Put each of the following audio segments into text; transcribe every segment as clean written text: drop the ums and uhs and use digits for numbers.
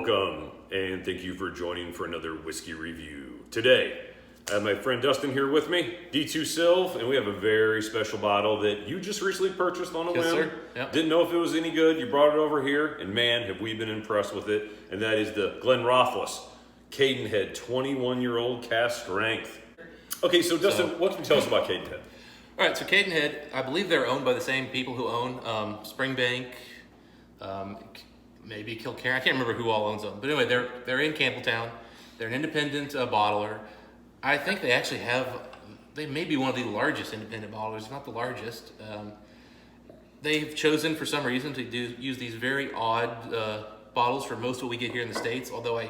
Welcome, and thank you for joining for another whiskey review. Today, I have my friend Dustin here with me, D2 Sylv, and we have a very special bottle that you just recently purchased on a whim. Sir. Yep. Didn't know if it was any good. You brought it over here, and man, have we been impressed with it. And that is the Glenrothes Cadenhead 21-year-old cask strength. Okay, so Dustin, what can you tell us about Cadenhead? All right, so Cadenhead, I believe they're owned by the same people who own Springbank, maybe Kilcairn. I can't remember who all owns them. But anyway, they're in Campbelltown. They're an independent bottler. I think they actually they may be one of the largest independent bottlers, if not the largest. They've chosen, for some reason, to use these very odd bottles for most of what we get here in the States, although I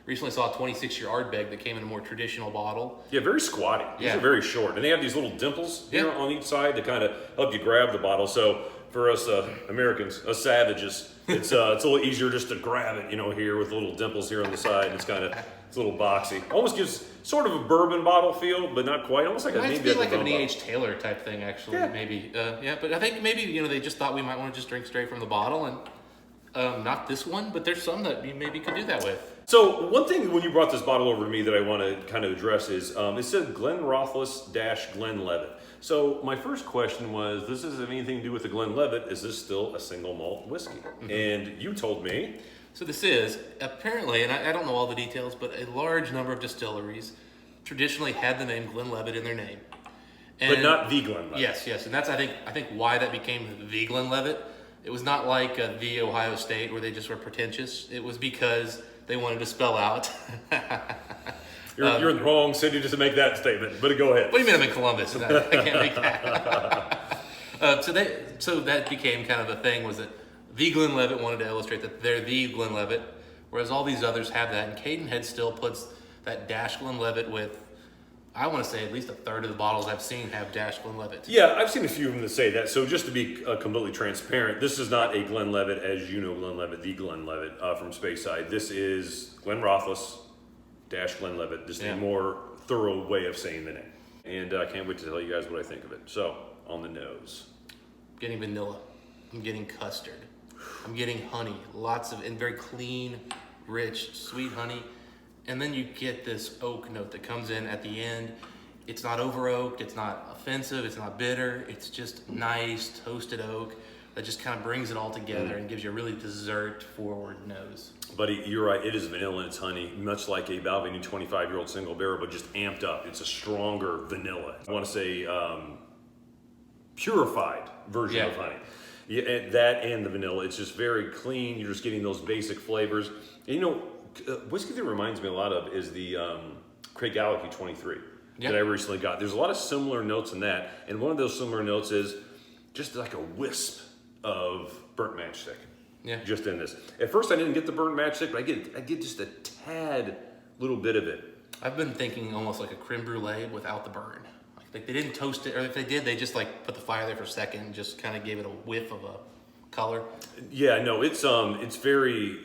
recently saw a 26-year Ardbeg that came in a more traditional bottle. Yeah, very squatty. These are very short. And they have these little dimples here on each side to kind of help you grab the bottle. So for us Americans, us savages, it's a little easier just to grab it, here with little dimples here on the side. It's a little boxy. Almost gives sort of a bourbon bottle feel, but not quite. Almost like It might be like an E.H. Taylor type thing, actually. Yeah. Maybe. But I think maybe, they just thought we might want to just drink straight from the bottle. And not this one, but there's some that you maybe could do that with. So one thing when you brought this bottle over to me that I want to kind of address is it said Glenrothes-Glenlivet. So my first question was, this doesn't have anything to do with the Glenlivet. Is this still a single malt whiskey? Mm-hmm. And you told me. So this is apparently, and I don't know all the details, but a large number of distilleries traditionally had the name Glenlivet in their name. But not the Glenlivet. Yes. And that's, I think why that became the Glenlivet. It was not like the Ohio State where they just were pretentious. It was because they wanted to spell out. You're in the wrong city just to make that statement, but go ahead. What do you mean I'm in Columbus? I can't make that. So that became kind of the thing, was that the Glenlivet wanted to illustrate that they're the Glenlivet, whereas all these others have that. And Cadenhead still puts that Dash Glenlivet with, I want to say at least a third of the bottles I've seen have Dash Glenlivet. Yeah, I've seen a few of them that say that. So just to be completely transparent, this is not a Glenlivet as you know Glenlivet, the Glenlivet from Speyside. This is Glenrothes Dash Glenlivet, just a more thorough way of saying the name. And I can't wait to tell you guys what I think of it. So, on the nose. I'm getting vanilla. I'm getting custard. I'm getting honey. And very clean, rich, sweet honey. And then you get this oak note that comes in at the end. It's not over oaked, it's not offensive, it's not bitter. It's just nice toasted oak that just kind of brings it all together and gives you a really dessert forward nose. Buddy, you're right. It is vanilla and it's honey, much like a Balvenie 25-year-old single barrel, but just amped up. It's a stronger vanilla. I want to say purified version of honey. Yeah, that and the vanilla. It's just very clean. You're just getting those basic flavors. And whiskey that reminds me a lot of is the Craig Gallagher 23 that I recently got. There's a lot of similar notes in that, and one of those similar notes is just like a wisp of burnt matchstick. Yeah. Just in this. At first, I didn't get the burnt matchstick, but I get just a tad little bit of it. I've been thinking almost like a creme brulee without the burn. Like they didn't toast it, or if they did, they just like put the fire there for a second and just kind of gave it a whiff of a color. Yeah, no, it's very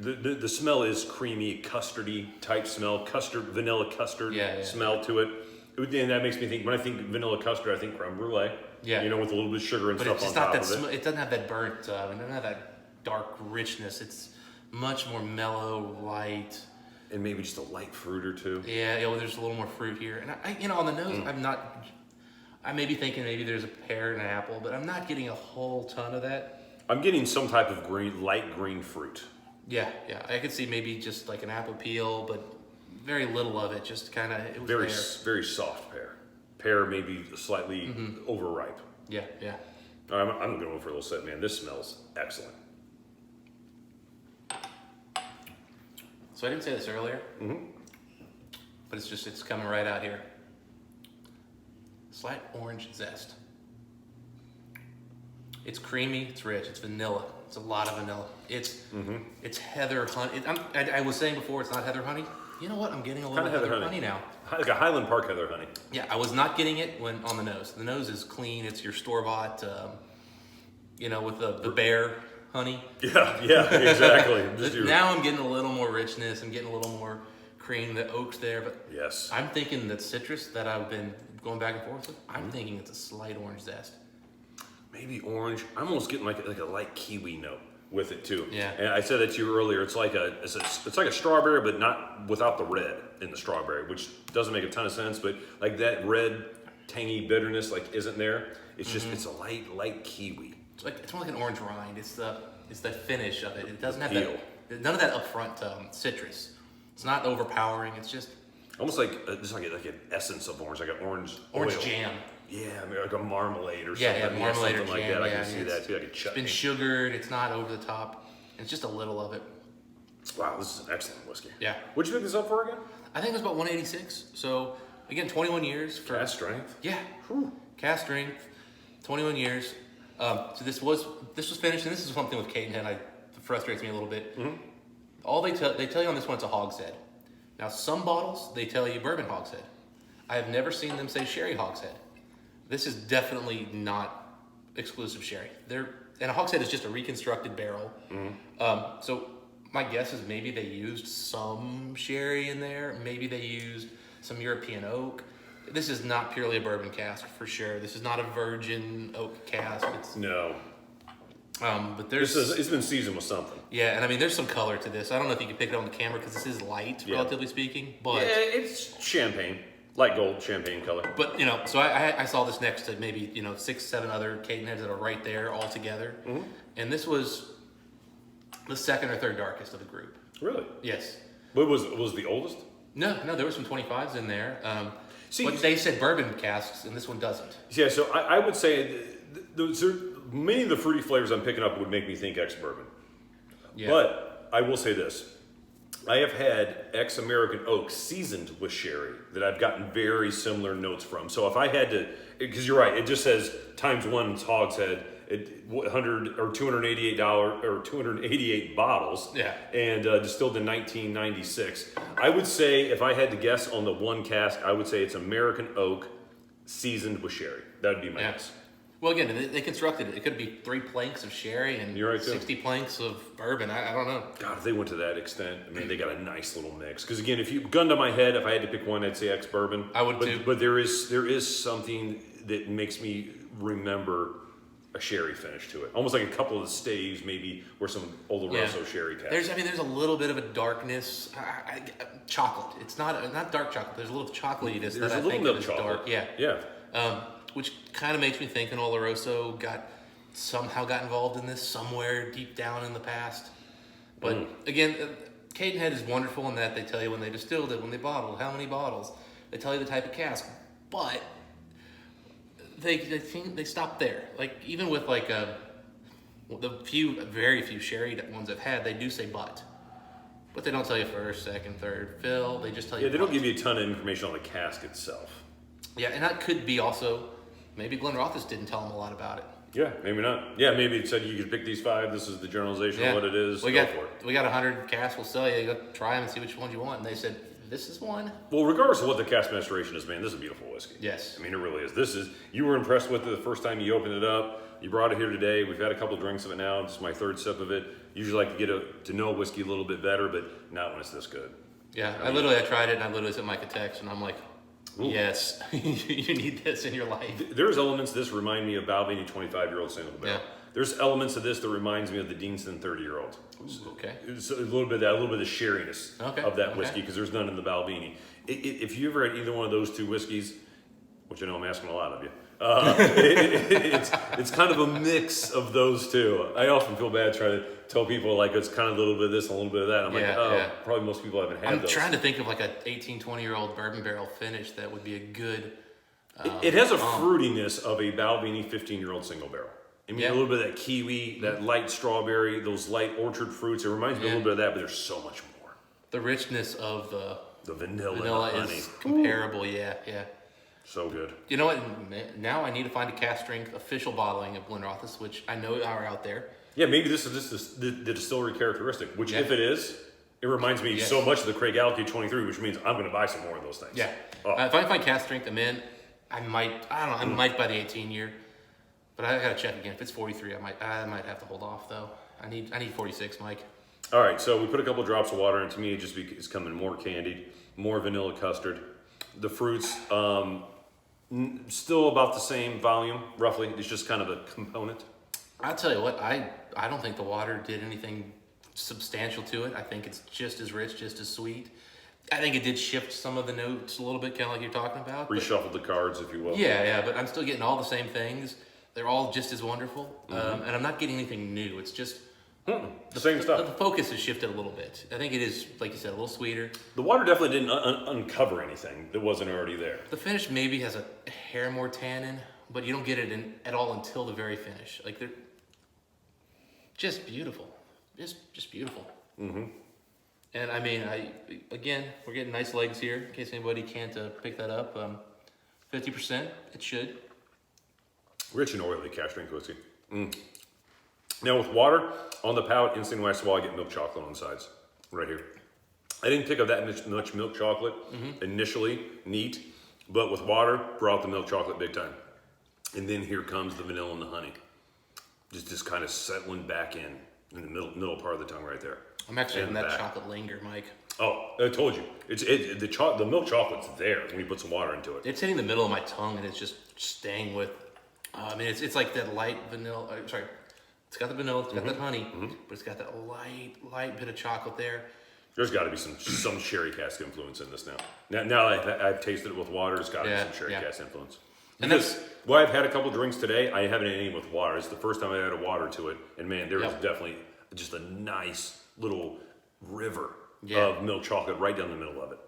the smell is creamy, custardy type smell, vanilla custard smell to it. And that makes me think, when I think vanilla custard, I think creme brulee. Yeah. With a little bit of sugar and stuff on top of it. It doesn't have that burnt, it doesn't have that dark richness. It's much more mellow, light. And maybe just a light fruit or two. Yeah, there's a little more fruit here. And on the nose, I may be thinking maybe there's a pear and an apple, but I'm not getting a whole ton of that. I'm getting some type of light green fruit. Yeah. I could see maybe just like an apple peel, but very little of it. Just kind of, it was very soft pear. Pear maybe slightly overripe. Yeah. I'm going for a little sip, man. This smells excellent. So I didn't say this earlier, but it's coming right out here. Slight orange zest. It's creamy, it's rich, it's vanilla. It's a lot of vanilla. It's heather honey. I was saying before it's not heather honey. You know what? I'm getting a little heather honey now. Like a Highland Park heather honey. Yeah, I was not getting it when on the nose. The nose is clean. It's your store-bought, with the bear honey. Yeah, exactly. Now I'm getting a little more richness. I'm getting a little more cream. The oak's there, but yes, I'm thinking that citrus that I've been going back and forth with, I'm thinking it's a slight orange zest. Maybe orange. I'm almost getting like a light kiwi note with it too. Yeah. And I said that to you earlier. It's like a strawberry, but not without the red in the strawberry, which doesn't make a ton of sense. But like that red, tangy bitterness like isn't there. It's just it's a light kiwi. It's more like an orange rind. It's the finish of it. It doesn't have Peel. none of that upfront citrus. It's not overpowering. It's just Almost like an essence of orange, like an orange orange oil. jam. Yeah, I mean, like a marmalade or Yeah, something. marmalade or something like jam, that. I yeah, can see that too, like a It's chutney. been sugared. It's not over the top. It's just a little of it. Wow, this is an excellent whiskey. Yeah. What'd you pick this up for again? I think it was about 186. So again, 21 years for Cask strength. Yeah. Cask strength, 21 years. So this was finished, and this is something with Cadenhead that frustrates me a little bit. All they tell you on this one, it's a hogshead. Now some bottles they tell you bourbon hogshead. I have never seen them say sherry hogshead. This is definitely not exclusive sherry. And a hogshead is just a reconstructed barrel. So my guess is maybe they used some sherry in there. Maybe they used some European oak. This is not purely a bourbon cask for sure. This is not a virgin oak cask. No. But there's It's been seasoned with something. yeah, and I mean there's some color to this. I don't know if you can pick it on the camera because this is light, relatively speaking. But Yeah, it's champagne, light gold champagne color. But so I saw this next to maybe 6-7 other Cadenheads that are right there all together, and this was the second or third darkest of the group. Really? Yes. What was the oldest? No, there were some 25s in there. See, but they said bourbon casks, and this one doesn't. Yeah, so I would say many of the fruity flavors I'm picking up would make me think ex-bourbon. Yeah. But I will say this. I have had ex-American oak seasoned with sherry that I've gotten very similar notes from. So if I had to, because you're right, it just says ×1 hogshead, 100 or $288 or 288 bottles, Yeah. and distilled in 1996. I would say if I had to guess on the one cask, I would say it's American oak seasoned with sherry. That would be my guess. Well, again, they constructed it. It could be 3 planks of sherry and You're right, too. 60 planks of bourbon. I don't know. God, if they went to that extent, I mean, they got a nice little mix. Because again, if you gun to my head, if I had to pick one, I'd say ex-bourbon. I would but, too. But there is something that makes me remember a sherry finish to it. Almost like a couple of the staves, maybe, were some Oloroso sherry cask. There's a little bit of a darkness. Chocolate. It's not dark chocolate. There's a little chocolatiness that I think is dark. Yeah. Yeah. Which kind of makes me think an Oloroso somehow got involved in this somewhere deep down in the past. But again, Cadenhead is wonderful in that they tell you when they distilled it, when they bottled, how many bottles. They tell you the type of cask, but they stop there. Like even with the very few sherry ones I've had, they do say but they don't tell you first, second, third fill. They just tell you. Yeah, they don't give you a ton of information on the cask itself. Yeah, and that could be also maybe Glenrothes didn't tell them a lot about it. Yeah, maybe not. Yeah, maybe it said you could pick these 5. This is the generalization of what it is. We Go got for it. we got 100 casks. We'll sell you. You go try them and see which ones you want. And they said this is one. Well, regardless of what the cask maceration is, man, this is a beautiful whiskey. Yes. I mean, it really is. You were impressed with it the first time you opened it up. You brought it here today. We've had a couple drinks of it now. This is my 3rd sip of it. Usually like to get to know whiskey a little bit better, but not when it's this good. Yeah, I tried it and I literally sent Mike a text and I'm like, yes, you need this in your life. There's elements of this remind me of Balvenie 25-year-old single barrel. Yeah. There's elements of this that reminds me of the Deanston 30-year-old. Okay. It's a little bit of the shariness of that Okay. whiskey because there's none in the Balvenie. If you ever had either one of those 2 whiskeys, which I know I'm asking a lot of you, it's kind of a mix of those 2. I often feel bad trying to tell people like it's kind of a little bit of this, a little bit of that. I'm probably most people haven't had those. I'm trying to think of like a 18, 20-year-old bourbon barrel finish that would be a good. It has a fruitiness of a Balvenie 15-year-old single barrel. I mean, a little bit of that kiwi, that light strawberry, those light orchard fruits. It reminds me a little bit of that, but there's so much more. The richness of the vanilla and honey. is comparable. Yeah. So good. You know what? Now I need to find a cask strength official bottling of Glenrothes, which I know are out there. Yeah, maybe this is the distillery characteristic, which if it is, it reminds me so much of the Craig Alky 23, which means I'm going to buy some more of those things. Yeah. If I find cask strength them in, I might buy the 18 year, but I got to check again. If it's 43, I might have to hold off though. I need 46, Mike. All right, so we put a couple drops of water in. To me, it's coming more candied, more vanilla custard. The fruits, still about the same volume, roughly. It's just kind of a component. I'll tell you what, I don't think the water did anything substantial to it. I think it's just as rich, just as sweet. I think it did shift some of the notes a little bit, kind of like you're talking about. Reshuffled the cards, if you will. Yeah, but I'm still getting all the same things. They're all just as wonderful, and I'm not getting anything new. It's just the same stuff. The focus has shifted a little bit. I think it is, like you said, a little sweeter. The water definitely didn't uncover anything that wasn't already there. The finish maybe has a hair more tannin, but you don't get it at all until the very finish. Like they're just beautiful, just beautiful. And I mean, again, we're getting nice legs here. In case anybody can't pick that up, 50%. It should. Rich and oily cash strength whiskey. Now with water on the palate, instantly when I swallow, I get milk chocolate on the sides, right here. I didn't pick up that much milk chocolate initially, neat, but with water, brought the milk chocolate big time. And then here comes the vanilla and the honey. Just kind of settling back in the middle part of the tongue right there. I'm actually letting that chocolate linger, Mike. Oh, I told you. The milk chocolate's there when you put some water into it. It's hitting the middle of my tongue and it's just staying with. I mean, it's like that light vanilla. Sorry, it's got the vanilla, it's got that honey, but it's got that light bit of chocolate there. There's got to be some sherry cask influence in this now. Now I've tasted it with water, it's got to be some sherry cask influence. Because I've had a couple drinks today, I haven't had any with water. It's the first time I added water to it, and man, there is definitely just a nice little river of milk chocolate right down the middle of it.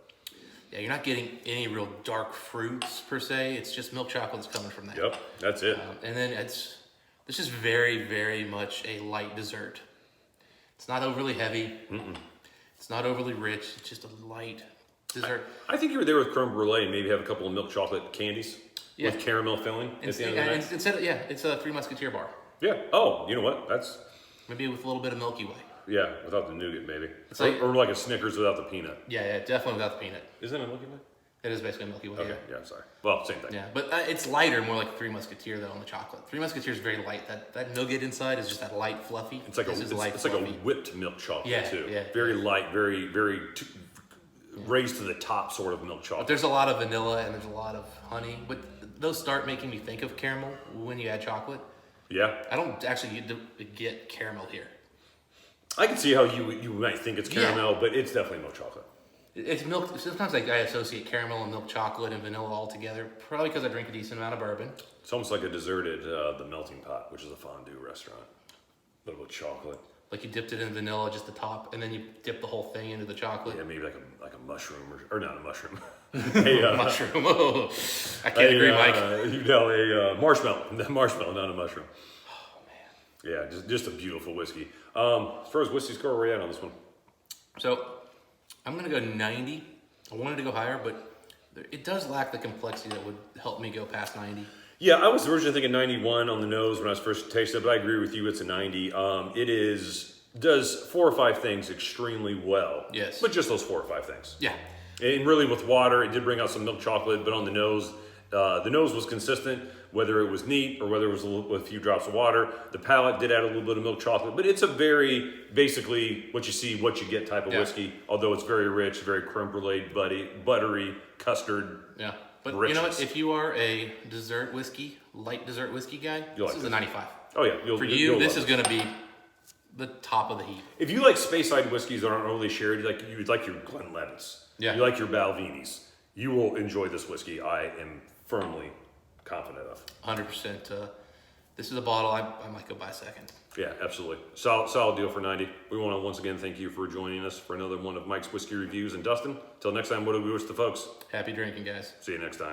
Yeah, you're not getting any real dark fruits per se. It's just milk chocolate's coming from that. Yep, that's it. And then this is very, very much a light dessert. It's not overly heavy. It's not overly rich. It's just a light dessert. I think you were there with creme brulee and maybe have a couple of milk chocolate candies with caramel filling at the end of the night. It's a Three Musketeer bar. Yeah. Oh, you know what? That's maybe with a little bit of Milky Way. Yeah, without the nougat, maybe. It's like, or like a Snickers without the peanut. Yeah, definitely without the peanut. Isn't it a Milky Way? It is basically a Milky Way. Okay, yeah, sorry. Well, same thing. Yeah, but it's lighter, more like Three Musketeer though on the chocolate. Three Musketeer is very light. That nougat inside is just that light, fluffy. It's like it's like a whipped milk chocolate too. Yeah. Very light, very raised to the top sort of milk chocolate. But there's a lot of vanilla and there's a lot of honey, but those start making me think of caramel when you add chocolate. Yeah. I don't actually get caramel here. I can see how you might think it's caramel, but it's definitely milk chocolate. It's milk. Sometimes I associate caramel and milk chocolate and vanilla all together, probably because I drink a decent amount of bourbon. It's almost like a dessert at the Melting Pot, which is a fondue restaurant. A little bit of chocolate. Like you dipped it in vanilla, just the top, and then you dip the whole thing into the chocolate. Yeah, maybe like a mushroom or not a mushroom. Mushroom. Oh, I can't agree, Mike. A marshmallow. Marshmallow, not a mushroom. Oh man. Yeah, just a beautiful whiskey. As far as whiskey score, where are you at on this one? So I'm gonna go 90. I wanted to go higher, but it does lack the complexity that would help me go past 90. Yeah, I was originally thinking 91 on the nose when I was first tasting it, but I agree with you, it's a 90. Does 4 or 5 things extremely well. Yes. But just those 4 or 5 things. Yeah. And really with water, it did bring out some milk chocolate, but on the nose was consistent, whether it was neat or whether it was a few drops of water. The palate did add a little bit of milk chocolate, but it's a very, basically, what you see, what you get type of whiskey, although it's very rich, very creme brulee, buttery, custard. Yeah. But richness. You know what? If you are a dessert whiskey, light dessert whiskey guy, this is a 95. Oh yeah. This is going to be the top of the heap. If you like Speyside whiskeys that aren't overly sherry, you like your Glenlevets, you like your Balvinis, you will enjoy this whiskey. I am firmly confident of. 100%. This is a bottle I might go buy a second. Yeah, absolutely. Solid deal for 90. We want to once again thank you for joining us for another one of Mike's Whiskey Reviews. And Dustin, until next time, what do we wish the folks? Happy drinking, guys. See you next time.